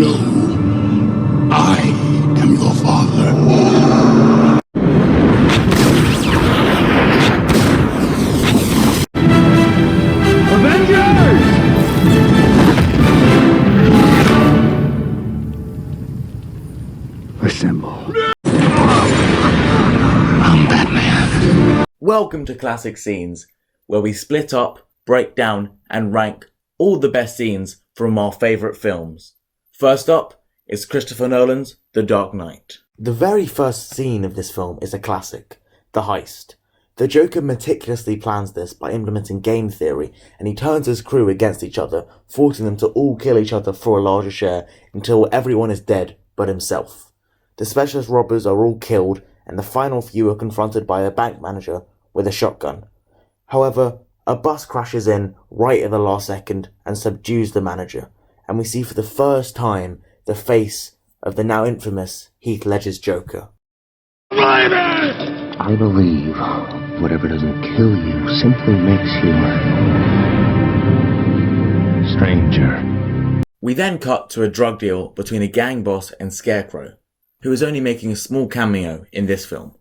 No, I am your father. Avengers! Assemble. I'm Batman. Welcome to Classic Scenes, where we split up, break down, and rank all the best scenes from our favourite films. First up is Christopher Nolan's The Dark Knight. The very first scene of this film is a classic, the heist. The Joker meticulously plans this by implementing game theory, and he turns his crew against each other, forcing them to all kill each other for a larger share until everyone is dead but himself. The specialist robbers are all killed, and the final few are confronted by a bank manager with a shotgun. However, a bus crashes in right at the last second and subdues the manager, and we see for the first time the face of the now infamous Heath Ledger's Joker. I believe whatever doesn't kill you simply makes you stranger. We then cut to a drug deal between a gang boss and Scarecrow, who is only making a small cameo in this film.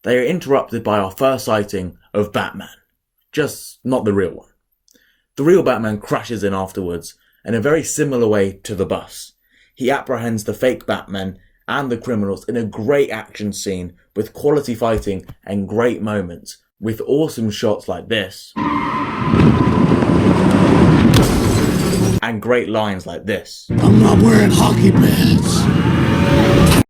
They are interrupted by our first sighting of Batman, just not the real one. The real Batman crashes in afterwards in a very similar way to the bus. He apprehends the fake Batman and the criminals in a great action scene with quality fighting and great moments, with awesome shots like this, and great lines like this. I'm not wearing hockey pads.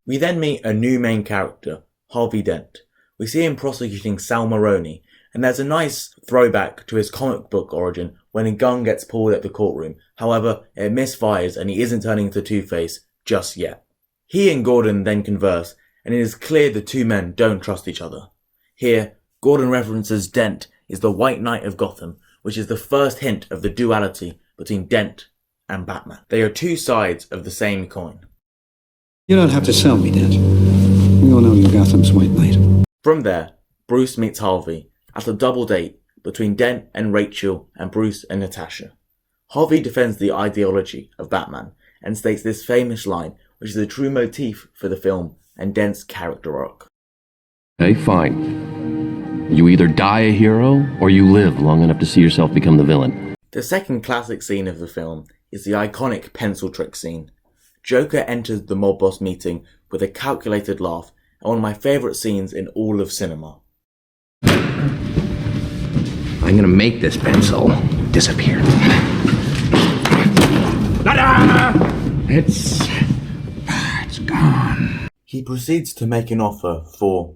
We then meet a new main character, Harvey Dent. We see him prosecuting Sal Maroni, and there's a nice throwback to his comic book origin when a gun gets pulled at the courtroom. However, it misfires and he isn't turning into Two-Face just yet. He and Gordon then converse, and it is clear the two men don't trust each other. Here, Gordon references Dent is the White Knight of Gotham, which is the first hint of the duality between Dent and Batman. They are two sides of the same coin. You don't have to sell me, Dent. We all know you're Gotham's White Knight. From there, Bruce meets Harvey at a double date between Dent and Rachel and Bruce and Natasha. Harvey defends the ideology of Batman and states this famous line, which is a true motif for the film and Dent's character arc. Hey, fine. You either die a hero, or you live long enough to see yourself become the villain. The second classic scene of the film is the iconic pencil trick scene. Joker enters the mob boss meeting with a calculated laugh, and one of my favourite scenes in all of cinema. I'm gonna make this pencil disappear. It's gone. He proceeds to make an offer for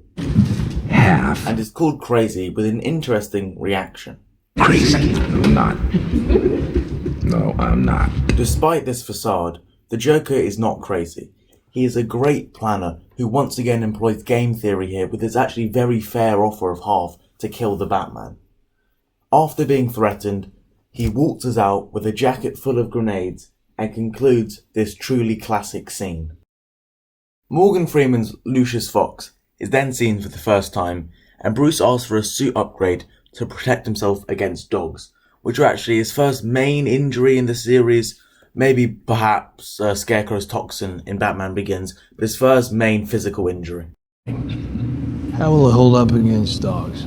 Half. and is called crazy with an interesting reaction. Crazy. I'm not. No, I'm not. Despite this facade, the Joker is not crazy. He is a great planner who once again employs game theory here with his actually very fair offer of half to kill the Batman. After being threatened, he waltzes out with a jacket full of grenades and concludes this truly classic scene. Morgan Freeman's Lucius Fox is then seen for the first time, and Bruce asks for a suit upgrade to protect himself against dogs, which are actually his first main injury in the series. Maybe perhaps Scarecrow's toxin in Batman Begins, but his first main physical injury. How will it hold up against dogs?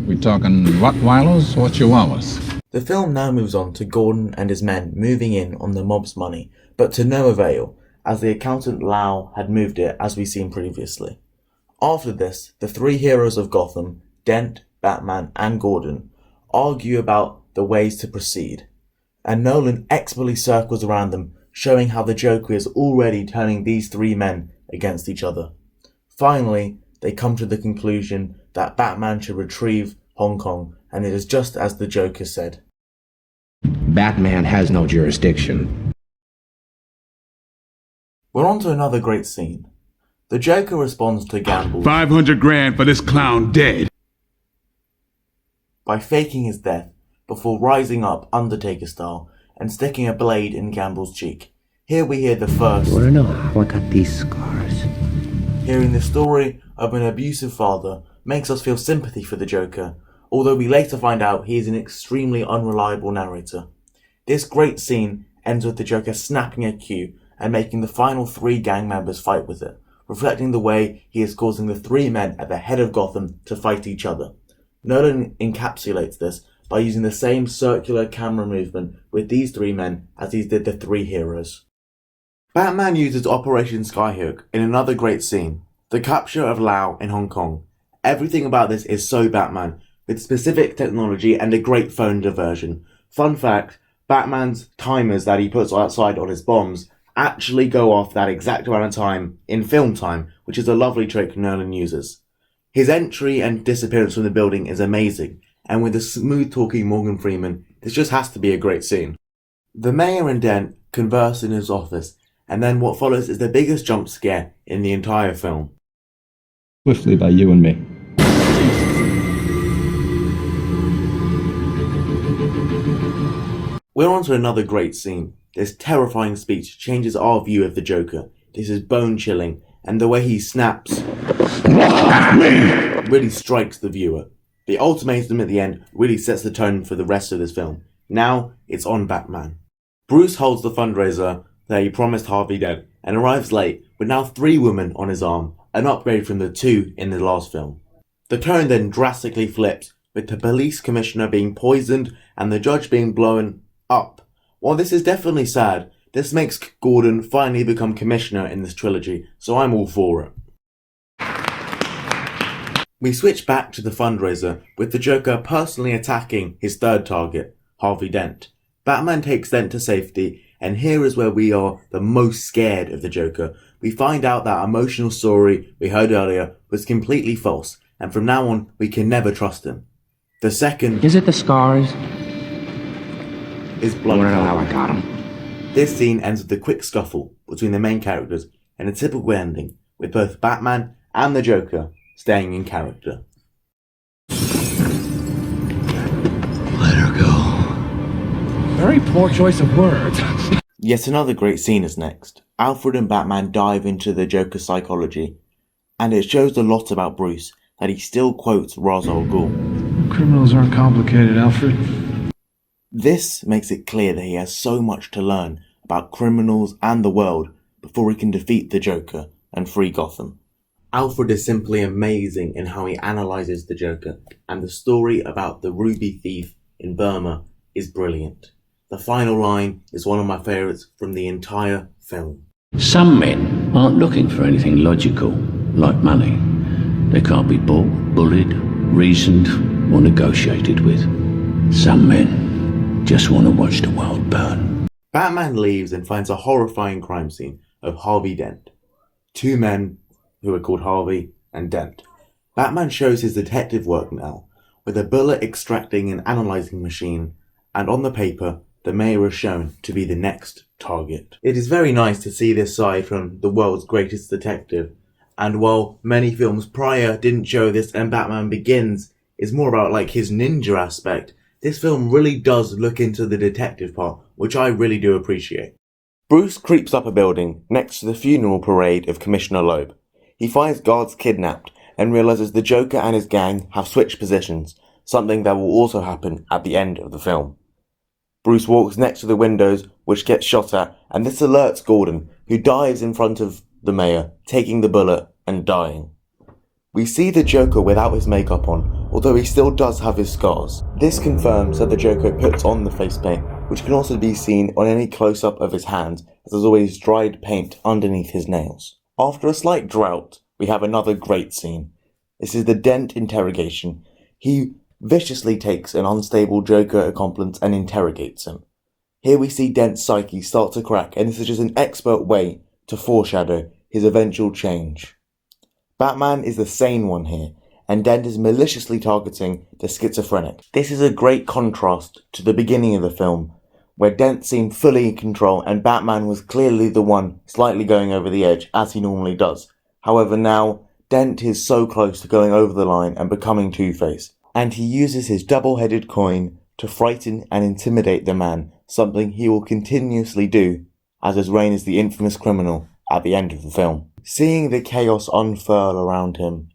We talking Rottweilers or Chihuahuas? The film now moves on to Gordon and his men moving in on the mob's money, but to no avail, as the accountant Lau had moved it as we've seen previously. After this, the three heroes of Gotham, Dent, Batman and Gordon, argue about the ways to proceed, and Nolan expertly circles around them, showing how the Joker is already turning these three men against each other. Finally, they come to the conclusion that Batman should retrieve Hong Kong, and it is just as the Joker said. Batman has no jurisdiction. We're on to another great scene. The Joker responds to Gamble's 500 grand for this clown dead. by faking his death before rising up Undertaker style and sticking a blade in Gamble's cheek. Here we hear the first. You wanna know how I got these scars? Hearing the story of an abusive father makes us feel sympathy for the Joker, although we later find out he is an extremely unreliable narrator. This great scene ends with the Joker snapping a cue and making the final 3 gang members fight with it, reflecting the way he is causing the 3 men at the head of Gotham to fight each other. Nolan encapsulates this by using the same circular camera movement with these 3 men as he did the 3 heroes. Batman uses Operation Skyhook in another great scene, the capture of Lau in Hong Kong. Everything about this is so Batman, with specific technology and a great phone diversion. Fun fact, Batman's timers that he puts outside on his bombs actually go off that exact amount of time in film time, which is a lovely trick Nolan uses. His entry and disappearance from the building is amazing, and with the smooth-talking Morgan Freeman, this just has to be a great scene. The mayor and Dent converse in his office, and then what follows is the biggest jump scare in the entire film. Swiftly by you and me. We're on to another great scene. This terrifying speech changes our view of the Joker. This is bone-chilling, and the way he snaps really strikes the viewer. The ultimatum at the end really sets the tone for the rest of this film. Now, it's on Batman. Bruce holds the fundraiser that he promised Harvey Dent and arrives late with now 3 women on his arm, an upgrade from the 2 in the last film. The tone then drastically flips, with the police commissioner being poisoned and the judge being blown up. While this is definitely sad, this makes Gordon finally become commissioner in this trilogy, so I'm all for it. We switch back to the fundraiser, with the Joker personally attacking his 3rd target, Harvey Dent. Batman takes Dent to safety, and here is where we are the most scared of the Joker. We find out that emotional story we heard earlier was completely false, and from now on, we can never trust him. The second Is it the scars? is blood. I want to know how I got them. This scene ends with a quick scuffle between the main characters and a typical ending, with both Batman and the Joker staying in character. Let her go. Very poor choice of words. Yet another great scene is next. Alfred and Batman dive into the Joker's psychology, and it shows a lot about Bruce that he still quotes Ra's al Ghul. Criminals aren't complicated, Alfred. This makes it clear that he has so much to learn about criminals and the world before he can defeat the Joker and free Gotham. Alfred is simply amazing in how he analyzes the Joker, and the story about the ruby thief in Burma is brilliant. The final line is one of my favourites from the entire film. Some men aren't looking for anything logical, like money. They can't be bought, bullied, reasoned, or negotiated with. Some men just want to watch the world burn. Batman leaves and finds a horrifying crime scene of Harvey Dent. 2 men who are called Harvey and Dent. Batman shows his detective work now, with a bullet extracting and analysing machine, and on the paper, the mayor is shown to be the next target. It is very nice to see this side from the world's greatest detective, and while many films prior didn't show this and Batman Begins is more about like his ninja aspect, this film really does look into the detective part, which I really do appreciate. Bruce creeps up a building next to the funeral parade of Commissioner Loeb. He finds guards kidnapped and realises the Joker and his gang have switched positions, something that will also happen at the end of the film. Bruce walks next to the windows, which gets shot at, and this alerts Gordon, who dives in front of the mayor, taking the bullet and dying. We see the Joker without his makeup on, although he still does have his scars. This confirms that the Joker puts on the face paint, which can also be seen on any close-up of his hands, as there's always dried paint underneath his nails. After a slight drought, we have another great scene. This is the Dent interrogation. He viciously takes an unstable Joker accomplice and interrogates him. Here we see Dent's psyche start to crack, and this is just an expert way to foreshadow his eventual change. Batman is the sane one here, and Dent is maliciously targeting the schizophrenic. This is a great contrast to the beginning of the film, where Dent seemed fully in control and Batman was clearly the one slightly going over the edge, as he normally does. However now, Dent is so close to going over the line and becoming Two-Face, and he uses his double-headed coin to frighten and intimidate the man, something he will continuously do as his reign as the infamous criminal at the end of the film. Seeing the chaos unfurl around him,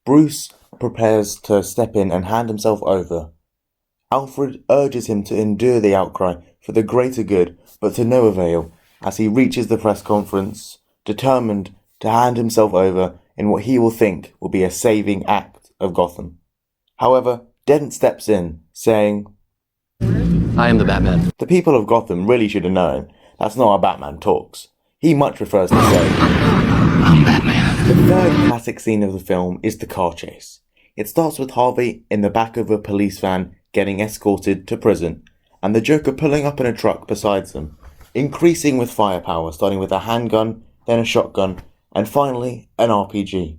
Bruce prepares to step in and hand himself over. Alfred urges him to endure the outcry for the greater good, but to no avail, as he reaches the press conference, determined to hand himself over in what he will think will be a saving act of Gotham. However, Dent steps in, saying, I am the Batman. the people of Gotham really should have known that's not how Batman talks. He much prefers to say, I'm Batman. The third classic scene of the film is the car chase. It starts with Harvey in the back of a police van getting escorted to prison, and the Joker pulling up in a truck beside them, increasing with firepower, starting with a handgun, then a shotgun, and finally an RPG.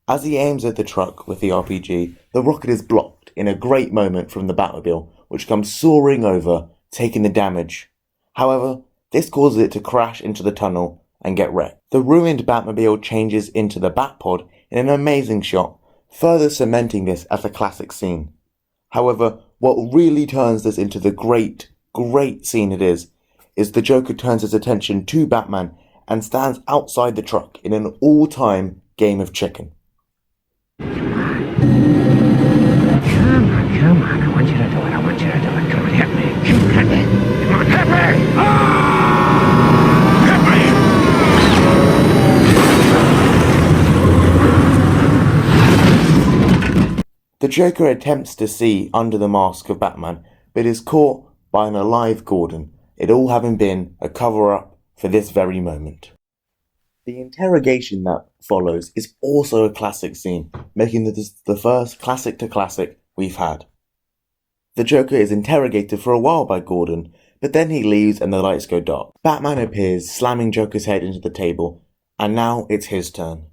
As he aims at the truck with the RPG, the rocket is blocked in a great moment from the Batmobile, which comes soaring over, taking the damage. However, this causes it to crash into the tunnel and get wrecked. The ruined Batmobile changes into the Batpod in an amazing shot, further cementing this as a classic scene. However, what really turns this into the great scene it is the Joker turns his attention to Batman and stands outside the truck in an all-time game of chicken. Come on, I want you to do it. Come on, hit me. Come on, hit me! The Joker attempts to see under the mask of Batman, but is caught by an alive Gordon, it all having been a cover-up for this very moment. The interrogation that follows is also a classic scene, making this the first classic we've had. The Joker is interrogated for a while by Gordon, but then he leaves and the lights go dark. Batman appears, slamming Joker's head into the table, and now it's his turn.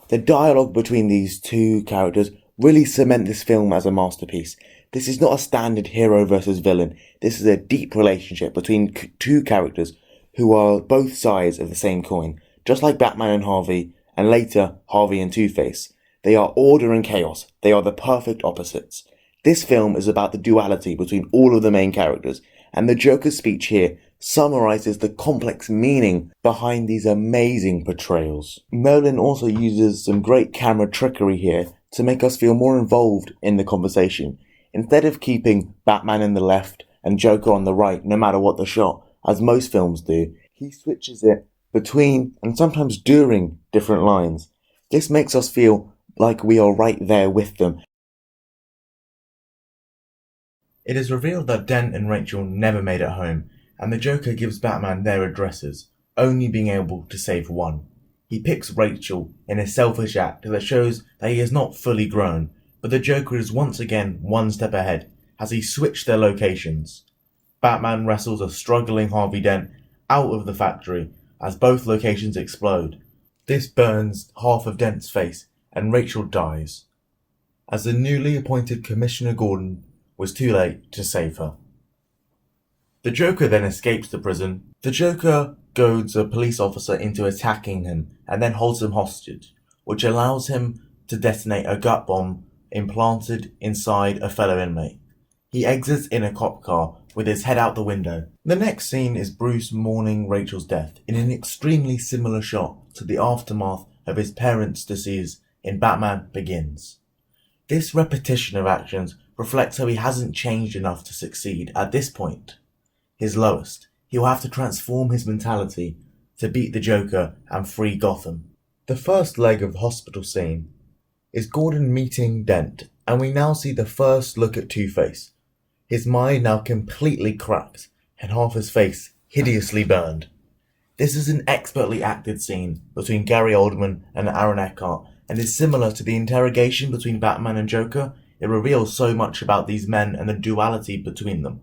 The dialogue between these two characters really cement this film as a masterpiece. This is not a standard hero versus villain. This is a deep relationship between two characters who are both sides of the same coin. Just like Batman and Harvey, and later Harvey and Two-Face. They are order and chaos. They are the perfect opposites. This film is about the duality between all of the main characters, and the Joker's speech here summarizes the complex meaning behind these amazing portrayals. Nolan also uses some great camera trickery here to make us feel more involved in the conversation. Instead of keeping Batman in the left and Joker on the right no matter what the shot, as most films do, he switches it between and sometimes during different lines. This makes us feel like we are right there with them. It is revealed that Dent and Rachel never made it home, and the Joker gives Batman their addresses, only being able to save one. He picks Rachel in a selfish act that shows that he is not fully grown, but the Joker is once again one step ahead, as he switched their locations. Batman wrestles a struggling Harvey Dent out of the factory as both locations explode. This burns half of Dent's face, and Rachel dies, as the newly appointed Commissioner Gordon was too late to save her. The Joker then escapes the prison. The Joker goads a police officer into attacking him and then holds him hostage, which allows him to detonate a gut bomb implanted inside a fellow inmate. He exits in a cop car with his head out the window. The next scene is Bruce mourning Rachel's death in an extremely similar shot to the aftermath of his parents' decease in Batman Begins. This repetition of actions reflects how he hasn't changed enough to succeed at this point. His lowest. He will have to transform his mentality to beat the Joker and free Gotham. The first leg of the hospital scene is Gordon meeting Dent, and we now see the first look at Two-Face. His mind now completely cracked, and half his face hideously burned. This is an expertly acted scene between Gary Oldman and Aaron Eckhart, and is similar to the interrogation between Batman and Joker. It reveals so much about these men and the duality between them.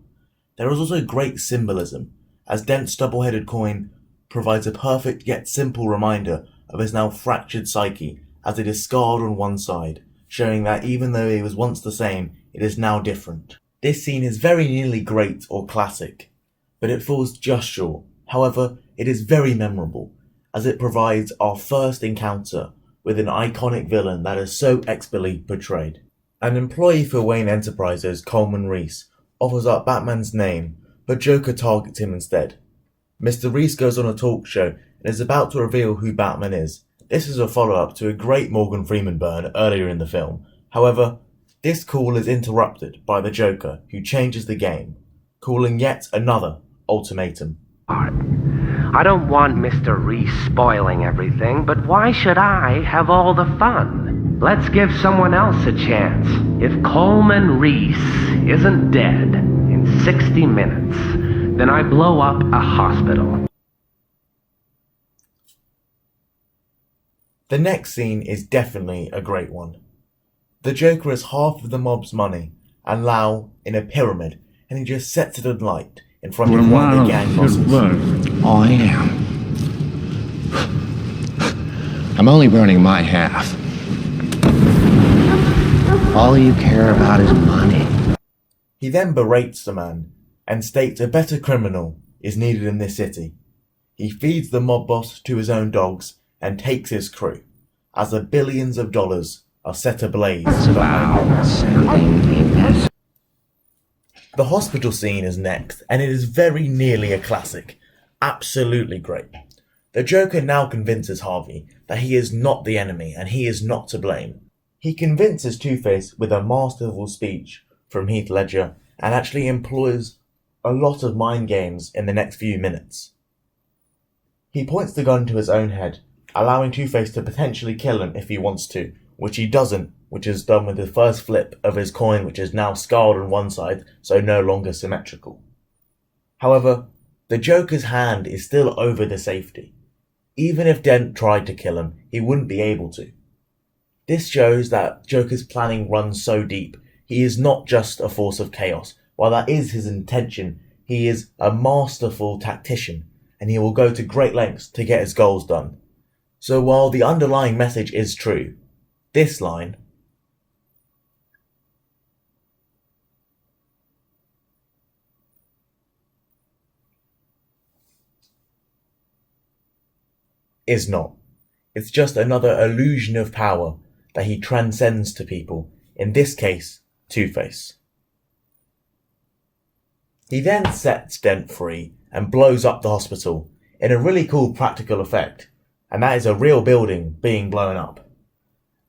There is also great symbolism, as Dent's double-headed coin provides a perfect yet simple reminder of his now fractured psyche, as it is scarred on one side, showing that even though he was once the same, it is now different. This scene is very nearly great or classic, but it falls just short. However, it is very memorable, as it provides our first encounter with an iconic villain that is so expertly portrayed. An employee for Wayne Enterprises, Coleman Reese, offers up Batman's name, but Joker targets him instead. Mr. Reese goes on a talk show and is about to reveal who Batman is. This is a follow-up to a great Morgan Freeman burn earlier in the film. However, this call is interrupted by the Joker, who changes the game, calling yet another ultimatum. Alright, I don't want Mr. Reese spoiling everything, but why should I have all the fun? Let's give someone else a chance. If Coleman Reese isn't dead in 60 minutes, then I blow up a hospital. The next scene is definitely a great one. The Joker has half of the mob's money and Lau in a pyramid, and he just sets it alight in front of one of the gang bosses. I am. I'm only burning my half. All you care about is money. He then berates the man and states a better criminal is needed in this city. He feeds the mob boss to his own dogs and takes his crew, as the billions of dollars are set ablaze. The hospital scene is next, and it is very nearly a classic. Absolutely great. The Joker now convinces Harvey that he is not the enemy and he is not to blame. He convinces Two-Face with a masterful speech from Heath Ledger and actually employs a lot of mind games in the next few minutes. He points the gun to his own head, allowing Two-Face to potentially kill him if he wants to, which he doesn't, which is done with the first flip of his coin, which is now scarred on one side, so no longer symmetrical. However, the Joker's hand is still over the safety. Even if Dent tried to kill him, he wouldn't be able to. This shows that Joker's planning runs so deep. He is not just a force of chaos. While that is his intention, he is a masterful tactician, and he will go to great lengths to get his goals done. So while the underlying message is true, this line is not. It's just another illusion of power that he transcends to people, in this case, Two-Face. He then sets Dent free and blows up the hospital in a really cool practical effect, and that is a real building being blown up.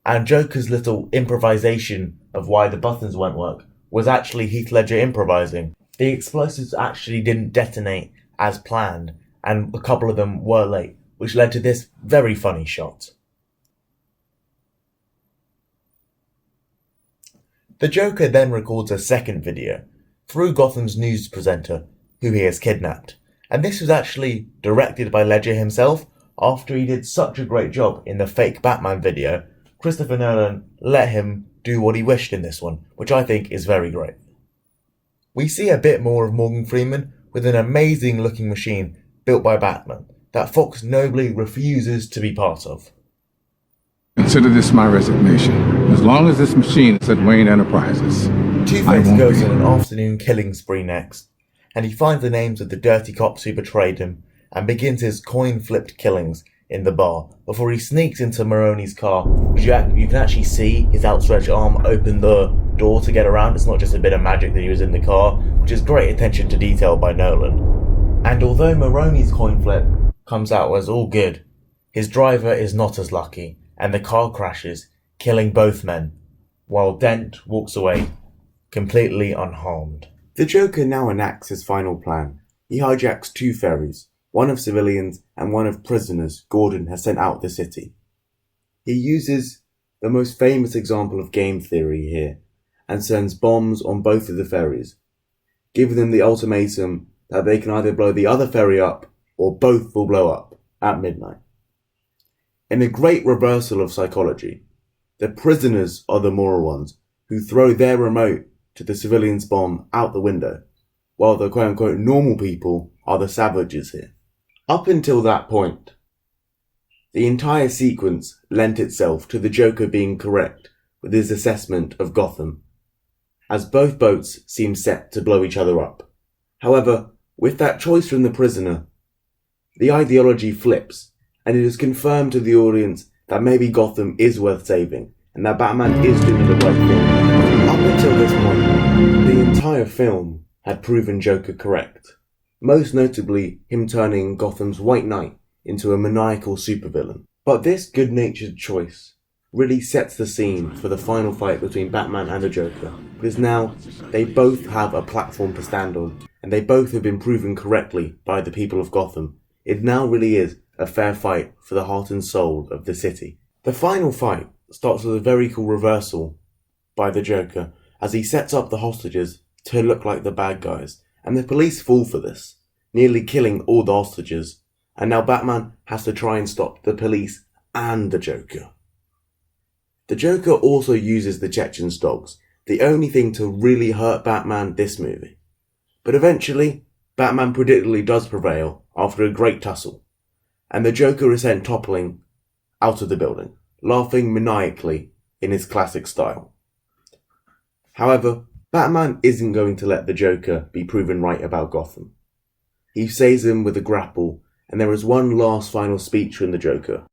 And Joker's little improvisation of why the buttons won't work was actually Heath Ledger improvising. The explosives actually didn't detonate as planned, and a couple of them were late, which led to this very funny shot. The Joker then records a second video through Gotham's news presenter, who he has kidnapped, and this was actually directed by Ledger himself. After he did such a great job in the fake Batman video, Christopher Nolan let him do what he wished in this one, which I think is very great. We see a bit more of Morgan Freeman with an amazing looking machine built by Batman that Fox nobly refuses to be part of. Consider this my resignation. As long as this machine is at Wayne Enterprises, Two-Face goes on an afternoon killing spree next, and he finds the names of the dirty cops who betrayed him and begins his coin-flipped killings in the bar before he sneaks into Maroni's car, which you can actually see his outstretched arm open the door to get around. It's not just a bit of magic that he was in the car, which is great attention to detail by Nolan. And although Maroni's coin flip comes out as all good, his driver is not as lucky, and the car crashes, killing both men, while Dent walks away completely unharmed. The Joker now enacts his final plan. He hijacks two ferries, one of civilians and one of prisoners Gordon has sent out the city. He uses the most famous example of game theory here and sends bombs on both of the ferries, giving them the ultimatum that they can either blow the other ferry up or both will blow up at midnight. In a great reversal of psychology, the prisoners are the moral ones who throw their remote to the civilian's bomb out the window, while the quote-unquote normal people are the savages here. Up until that point, the entire sequence lent itself to the Joker being correct with his assessment of Gotham, as both boats seem set to blow each other up. However, with that choice from the prisoner, the ideology flips, and it is confirmed to the audience that maybe Gotham is worth saving, and that Batman is doing the right thing. Up until this point, the entire film had proven Joker correct, most notably him turning Gotham's White Knight into a maniacal supervillain. But this good-natured choice really sets the scene for the final fight between Batman and the Joker, because now they both have a platform to stand on, and they both have been proven correctly by the people of Gotham It now really is a fair fight for the heart and soul of the city. The final fight starts with a very cool reversal by the Joker as he sets up the hostages to look like the bad guys, and the police fall for this, nearly killing all the hostages, and now Batman has to try and stop the police and the Joker. The Joker also uses the Chechen's dogs, the only thing to really hurt Batman this movie. But eventually, Batman predictably does prevail after a great tussle, and the Joker is sent toppling out of the building, laughing maniacally in his classic style. However, Batman isn't going to let the Joker be proven right about Gotham. He saves him with a grapple, and there is one last final speech from the Joker.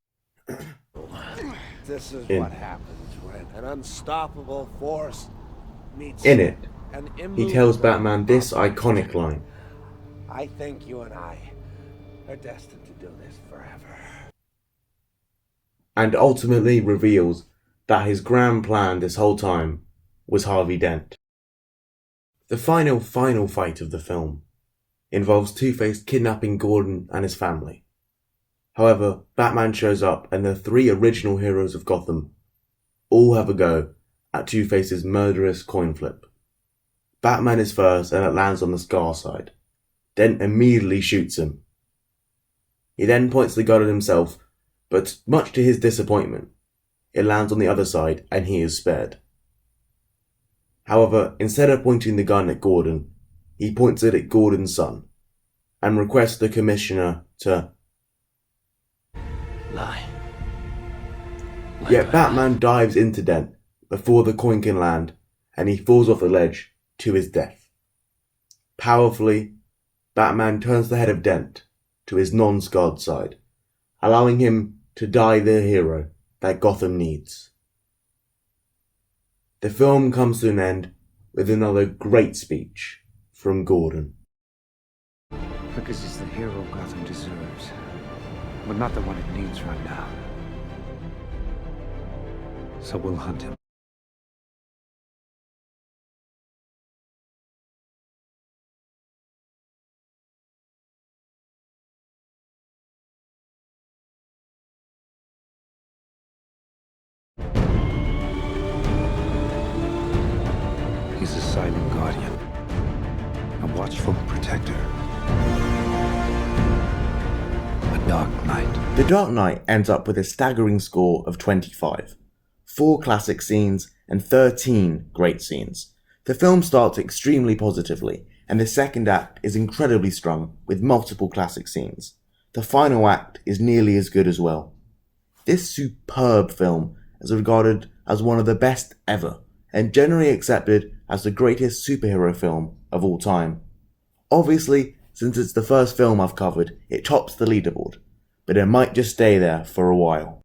This is what happens when an unstoppable force meets In it, an he tells immovable Batman this opposition. iconic line. I think you and I are destined to do this forever. And ultimately reveals that his grand plan this whole time was Harvey Dent. The final fight of the film involves Two-Face kidnapping Gordon and his family. However, Batman shows up and the three original heroes of Gotham all have a go at Two-Face's murderous coin flip. Batman is first and it lands on the Scar side. Dent immediately shoots him. He then points the gun at himself, but much to his disappointment, it lands on the other side and he is spared. However, instead of pointing the gun at Gordon, he points it at Gordon's son and requests the commissioner to Lie. Yet Batman dives into Dent before the coin can land and he falls off the ledge to his death. Powerfully, Batman turns the head of Dent to his non-scarred side, allowing him to die the hero that Gotham needs. The film comes to an end with another great speech from Gordon. Because he's the hero Gotham deserves, but not the one it needs right now. So we'll hunt him. He's a silent guardian, a watchful protector, a dark knight. The Dark Knight ends up with a staggering score of 25, 4 classic scenes and 13 great scenes. The film starts extremely positively, and the second act is incredibly strong with multiple classic scenes. The final act is nearly as good as well. This superb film is regarded as one of the best ever, and generally accepted as the greatest superhero film of all time. Obviously, since it's the first film I've covered, it tops the leaderboard, but it might just stay there for a while.